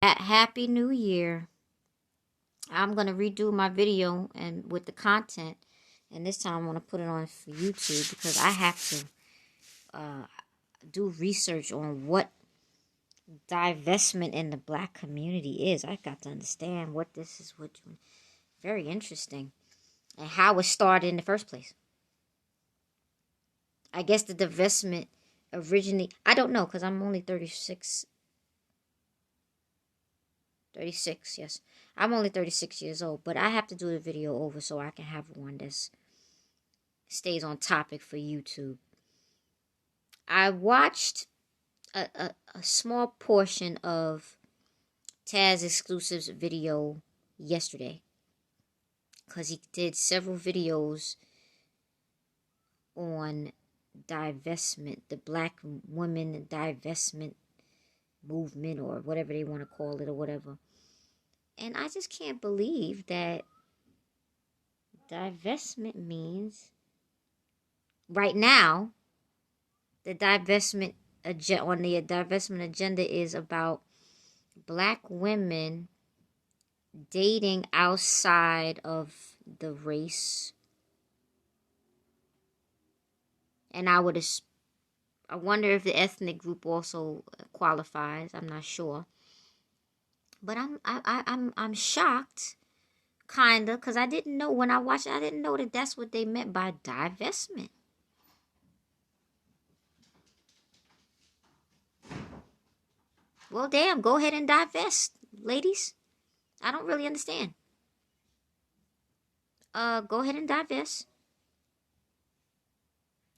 Happy New Year. I'm going to redo my video and with the content. And this time I'm going to put it on for YouTube because I have to do research on what divestment in the black community is. I got to understand what this is. Very interesting. And how it started in the first place. I guess the divestment originally, I don't know because I'm only 36. 36, yes. I'm only 36 years old, but I have to do the video over so I can have one that stays on topic for YouTube. I watched a small portion of Taz Exclusive's video yesterday because he did several videos on divestment, the black women divestment movement or whatever they want to call it or whatever. And I just can't believe that divestment means right now the divestment on the divestment agenda is about black women dating outside of the race. And I wonder if the ethnic group also qualifies. I'm not sure. But I'm shocked, kinda, because I didn't know when I watched it. I didn't know that that's what they meant by divestment. Well, damn, go ahead and divest, ladies. I don't really understand. Go ahead and divest.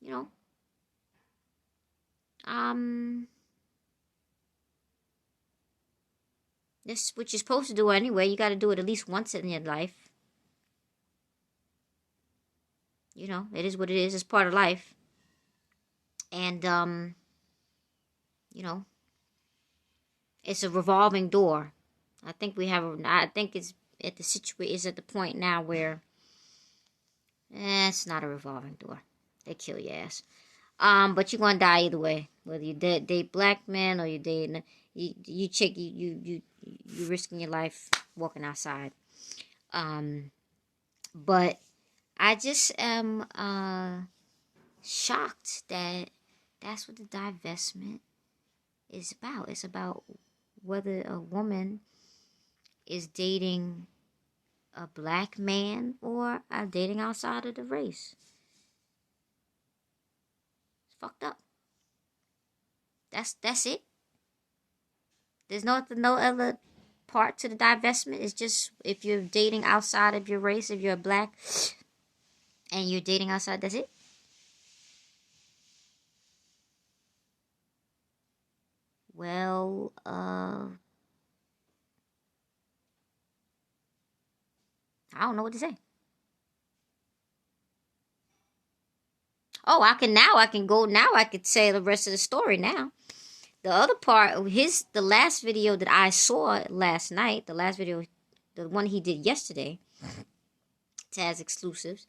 You know, this is what you're supposed to do anyway. You got to do it at least once in your life. You know, it is what it is. It's part of life. And, you know, it's a revolving door. I think it's at it's at the point now where, it's not a revolving door. They kill your ass. But you're gonna die either way. Whether you date black men or you dating, you risking your life walking outside. But I just am shocked that that's what the divestment is about. It's about whether a woman is dating a black man or dating outside of the race. It's fucked up. That's it. There's no other part to the divestment. It's just if you're dating outside of your race, if you're black and you're dating outside, that's it. Well, I don't know what to say. Oh, I can say the rest of the story now. The other part, the last video that I saw last night, the one he did yesterday, Taz Exclusives,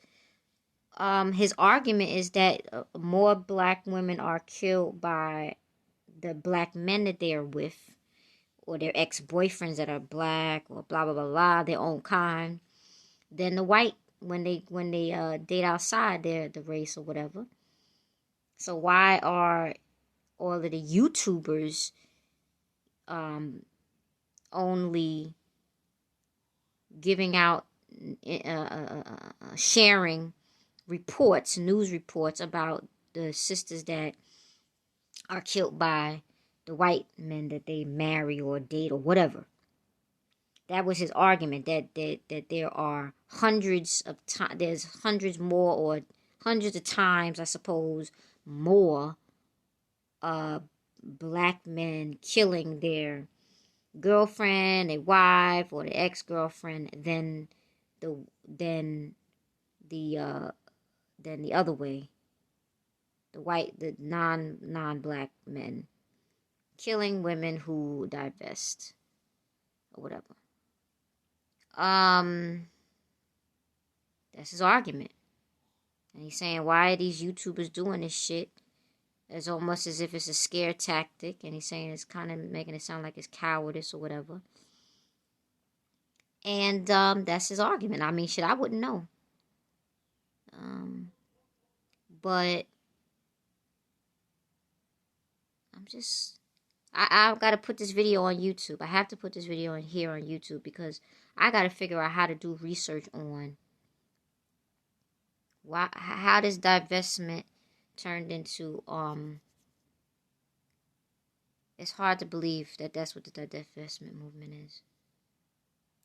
his argument is that more black women are killed by the black men that they are with, or their ex-boyfriends that are black, or blah blah blah blah, their own kind, than the white when they date outside the race or whatever. So why are all of the YouTubers only giving out sharing news reports about the sisters that are killed by the white men that they marry or date or whatever? That was his argument, that there are there's hundreds more, or hundreds of times, I suppose, more black men killing their girlfriend, a wife, or the ex-girlfriend than the other way. The non-black men killing women who divest or whatever. That's his argument. And he's saying, why are these YouTubers doing this shit? It's almost as if it's a scare tactic, and he's saying it's kind of making it sound like it's cowardice or whatever. And that's his argument. I mean, shit, I wouldn't know. But I've got to put this video on YouTube. I have to put this video in here on YouTube because I got to figure out how to do research on how this divestment turned into, it's hard to believe that that's what the divestment movement is.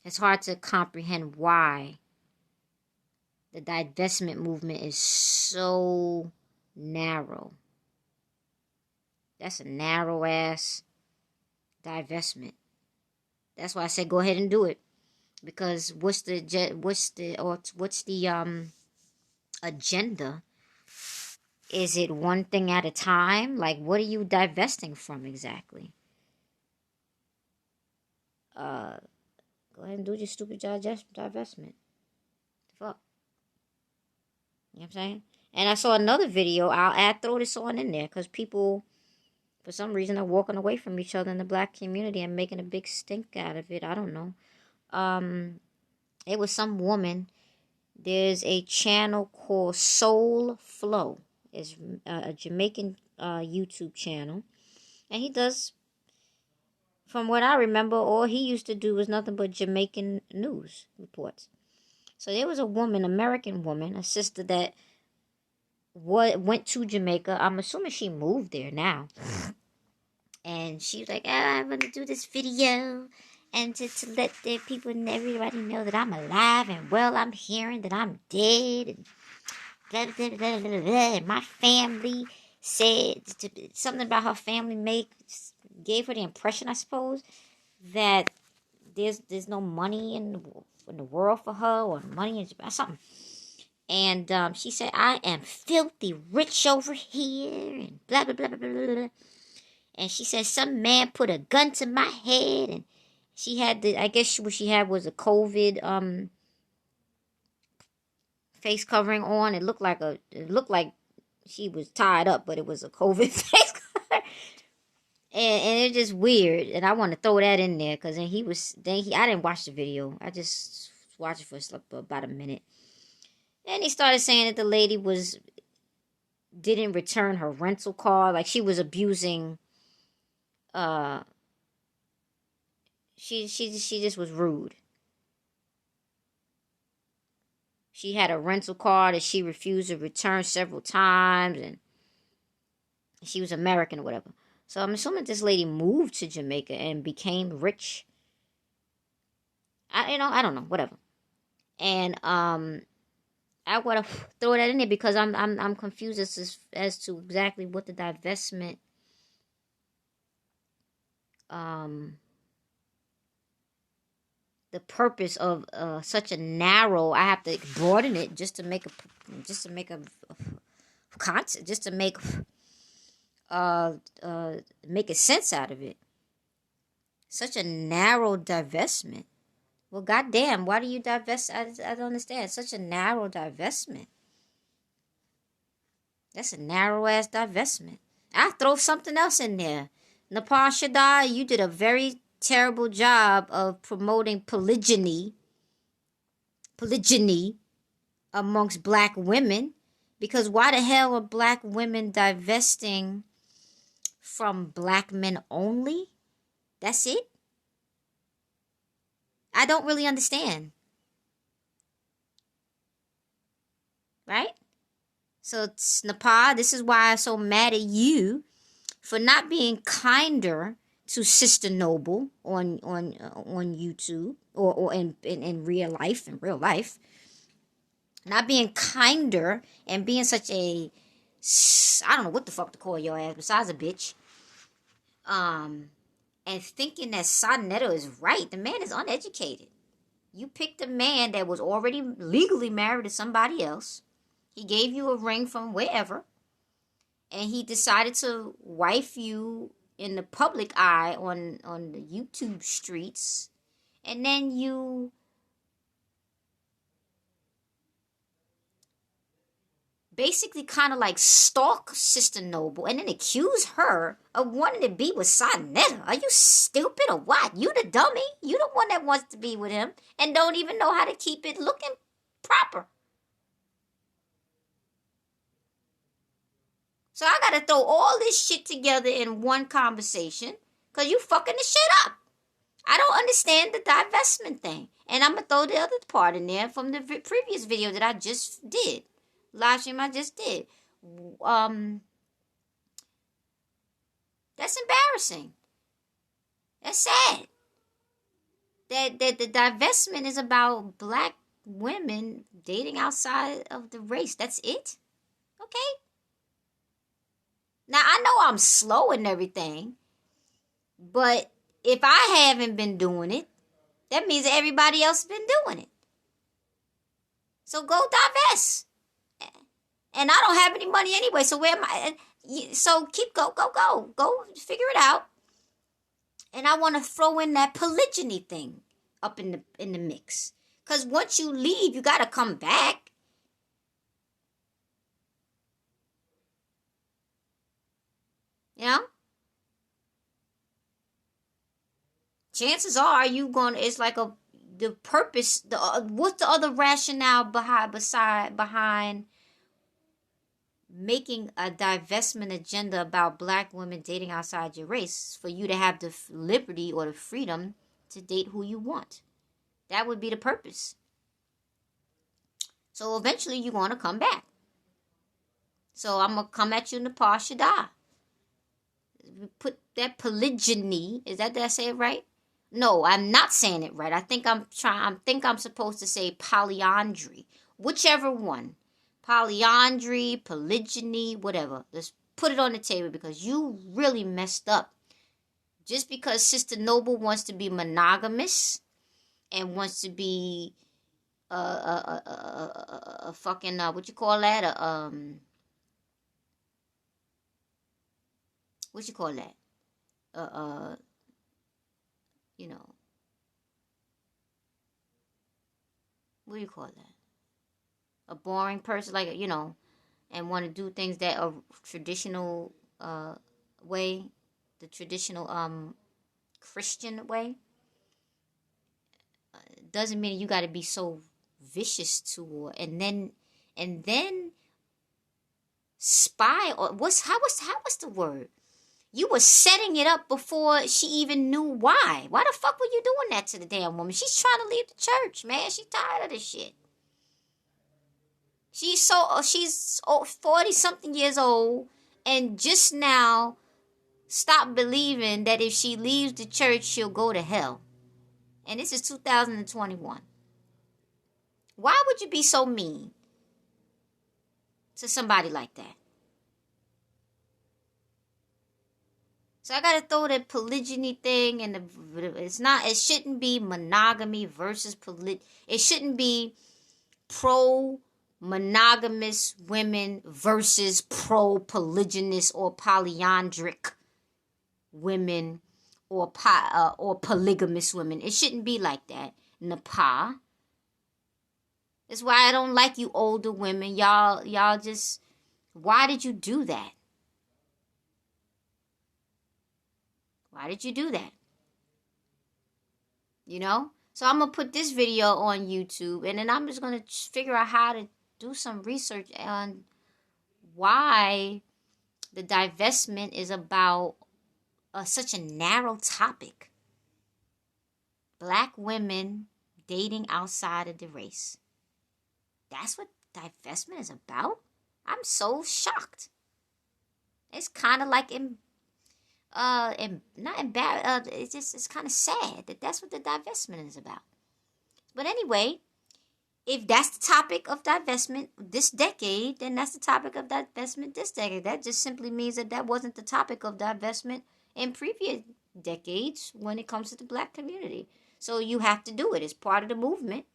It's hard to comprehend why the divestment movement is so narrow. That's a narrow ass divestment. That's why I said go ahead and do it. Because what's the agenda? Is it one thing at a time? Like, what are you divesting from exactly? Go ahead and do your stupid divestment. Fuck. You know what I'm saying? And I saw another video. I'll throw this on in there because people, for some reason, are walking away from each other in the black community and making a big stink out of it. I don't know. It was some woman. There's a channel called Soul Flow. It's a Jamaican YouTube channel. And he does, from what I remember, all he used to do was nothing but Jamaican news reports. So there was a woman, American woman, a sister that went to Jamaica. I'm assuming she moved there now. And she was like, I'm going to do this video. And to let the people and everybody know that I'm alive. And well, I'm hearing that I'm dead. And blah, blah, blah, blah, blah. And my family said something about her family gave her the impression, I suppose, that there's no money in the world for her, or money in something. And she said, I am filthy rich over here, and blah, blah, blah, blah, blah, blah. And she said, some man put a gun to my head, and she had I guess what she had was a COVID face covering on. It looked like she was tied up, but it was a COVID face cover. And it's just weird. And I want to throw that in there because I didn't watch the video. I just watched it for about a minute. And he started saying that the lady didn't return her rental car. Like she was abusing, she just was rude. She had a rental car that she refused to return several times, and she was American or whatever. So I'm assuming this lady moved to Jamaica and became rich. I don't know, whatever. And I want to throw that in there because I'm confused as to exactly what the divestment the purpose of such a narrow. I have to broaden it just to make a concept, just to make a sense out of it. Such a narrow divestment. Well, goddamn, why do you divest? I don't understand. Such a narrow divestment. That's a narrow ass divestment. I throw something else in there. Nepal Shaddai, you did a very terrible job of promoting polygyny amongst black women. Because why the hell are black women divesting from black men only? That's it? I don't really understand. Right? So, Nepal, this is why I'm so mad at you for not being kinder to Sister Noble on YouTube or in real life. Not being kinder and being such a, I don't know what the fuck to call your ass besides a bitch. And thinking that Soneto is right. The man is uneducated. You picked a man that was already legally married to somebody else. He gave you a ring from wherever. And he decided to wife you in the public eye on the YouTube streets. And then you basically kind of like stalk Sister Noble and then accuse her of wanting to be with Sonetta. Are you stupid or what? You the dummy. You the one that wants to be with him and don't even know how to keep it looking proper. So I gotta throw all this shit together in one conversation because you fucking the shit up. I don't understand the divestment thing. And I'm gonna throw the other part in there from the previous video that I just did. Live stream I just did. That's embarrassing. That's sad. That the divestment is about black women dating outside of the race. That's it? Okay. Now, I know I'm slow and everything, but if I haven't been doing it, that means that everybody else has been doing it. So go divest. And I don't have any money anyway, so where am I? So keep go figure it out. And I want to throw in that polygyny thing up in the mix. Because once you leave, you got to come back. You know? Chances are it's like the purpose, what's the other rationale behind making a divestment agenda about black women dating outside your race for you to have the liberty or the freedom to date who you want? That would be the purpose. So eventually you're going to come back. So I'm going to come at you in the Shada. Put that polygyny. Did I say it right? No, I'm not saying it right. I think I'm supposed to say polyandry. Whichever one. Polyandry, polygyny, whatever. Let's put it on the table because you really messed up. Just because Sister Noble wants to be monogamous and wants to be a fucking what you call that? What you call that? You know, what do you call that? A boring person, like, you know, and want to do things that are traditional way, the traditional Christian way. Doesn't mean you got to be so vicious to her, and then spy or what's the word? You were setting it up before she even knew why. Why the fuck were you doing that to the damn woman? She's trying to leave the church, man. She's tired of this shit. She's 40-something years old and just now stopped believing that if she leaves the church, she'll go to hell. And this is 2021. Why would you be so mean to somebody like that? So I gotta throw that polygyny thing, and it shouldn't be monogamy versus it shouldn't be pro-monogamous women versus pro-polygynous or polyandric women or polygamous women. It shouldn't be like that. Napa. That's why I don't like you older women. Y'all just, why did you do that? Why did you do that? You know? So I'm going to put this video on YouTube, and then I'm just going to figure out how to do some research on why the divestment is about such a narrow topic. Black women dating outside of the race. That's what divestment is about? I'm so shocked. It's kind of like not embarrassed. It's kind of sad that that's what the divestment is about. But anyway, if that's the topic of divestment this decade, then that's the topic of divestment this decade. That just simply means that wasn't the topic of divestment in previous decades when it comes to the black community. So you have to do it. It's part of the movement,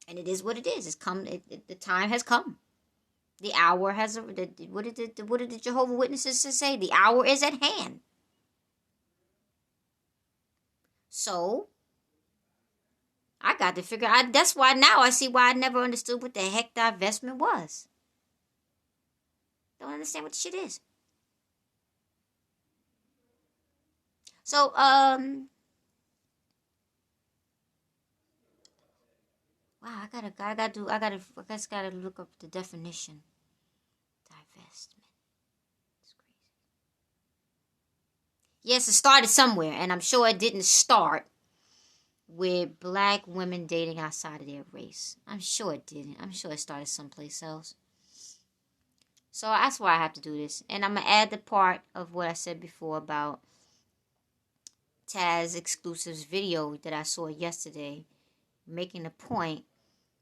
and it is what it is. It's come. The time has come. The hour has. What did the Jehovah's Witnesses say? The hour is at hand. So, I got to figure out. That's why now I see why I never understood what the heck divestment was. Don't understand what the shit is. So, wow, I just gotta look up the definition. Divestment. It's crazy. Yes, it started somewhere, and I'm sure it didn't start with black women dating outside of their race. I'm sure it didn't. I'm sure it started someplace else. So that's why I have to do this. And I'm going to add the part of what I said before about Taz Exclusive's video that I saw yesterday, making the point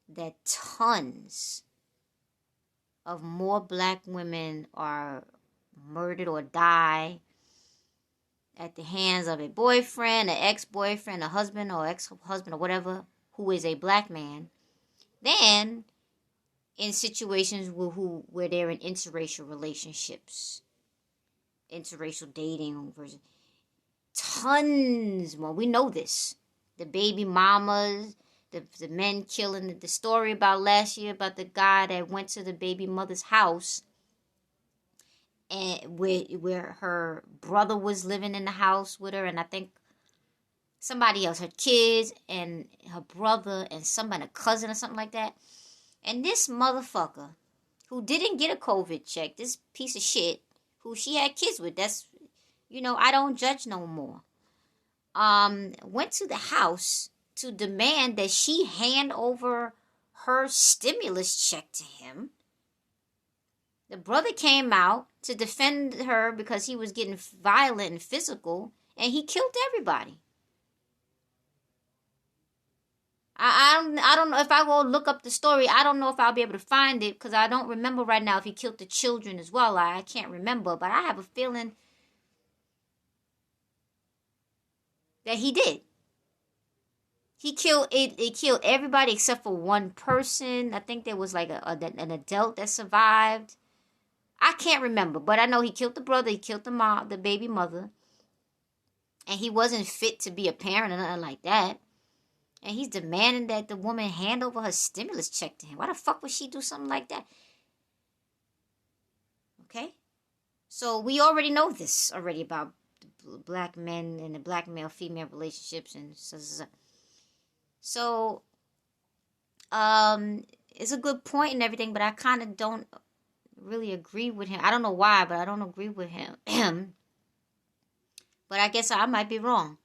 that tons of more black women are murdered or die at the hands of a boyfriend, an ex-boyfriend, a husband or ex-husband or whatever, who is a black man, than in situations where they're in interracial relationships, interracial dating versus tons more. We know this. The baby mamas, the men killing. The story about last year about the guy that went to the baby mother's house, and where her brother was living in the house with her, and I think somebody else, her kids and her brother and somebody, a cousin or something like that. And this motherfucker who didn't get a COVID check, this piece of shit who she had kids with, that's, I don't judge no more, went to the house to demand that she hand over her stimulus check to him. The brother came out to defend her because he was getting violent and physical, and he killed everybody. I don't know if I go look up the story. I don't know if I'll be able to find it because I don't remember right now if he killed the children as well. I can't remember, but I have a feeling that he did. He killed it. It killed everybody except for one person. I think there was like an adult that survived. I can't remember, but I know he killed the brother. He killed the mom, the baby mother, and he wasn't fit to be a parent or nothing like that. And he's demanding that the woman hand over her stimulus check to him. Why the fuck would she do something like that? Okay? So we already know this already about black men and the black male-female relationships and so it's a good point and everything, but I kind of don't really agree with him. I don't know why, but I don't agree with him. But I guess I might be wrong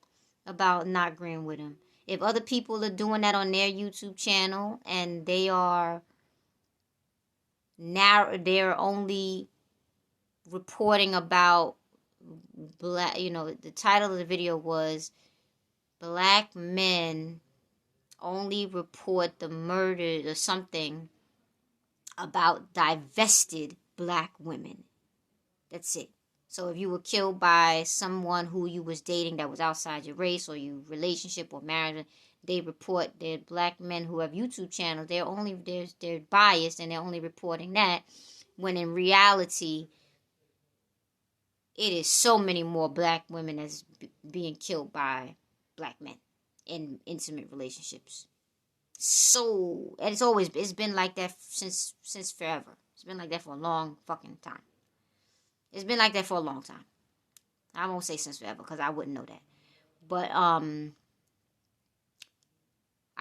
about not agreeing with him. If other people are doing that on their YouTube channel and they are now they're only reporting about black, the title of the video was Black Men Only Report the Murder or something about divested black women. That's it. So if you were killed by someone who you was dating that was outside your race or your relationship or marriage, they report that black men who have YouTube channels, they're biased and they're only reporting that, when in reality, it is so many more black women that's being killed by black men in intimate relationships. So, and it's been like that since forever. It's been like that for a long fucking time. It's been like that for a long time. I won't say since forever because I wouldn't know that. But I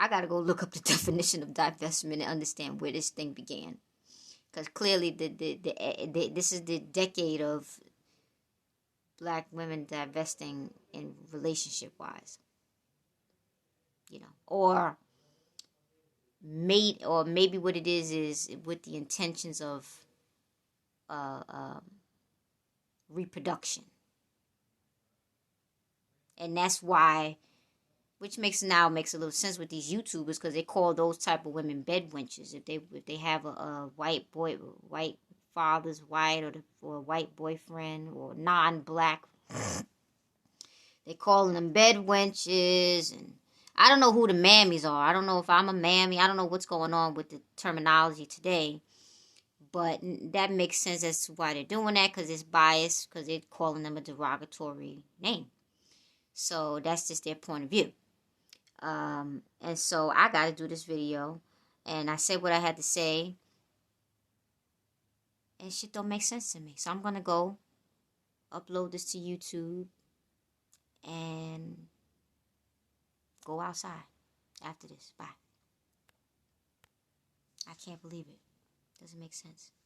gotta go look up the definition of divestment and understand where this thing began. Because clearly this is the decade of black women divesting in relationship wise. Or maybe what it is with the intentions of reproduction. And that's why, which makes a little sense with these YouTubers, because they call those type of women bed wenches. If they have a white father's white or a white boyfriend or non-black, they calling them bed wenches. And I don't know who the mammies are. I don't know if I'm a mammy. I don't know what's going on with the terminology today. But that makes sense as to why they're doing that, because it's biased, because they're calling them a derogatory name. So that's just their point of view. And so I got to do this video. And I said what I had to say. And shit don't make sense to me. So I'm gonna go upload this to YouTube and go outside after this. Bye. I can't believe it. Doesn't make sense.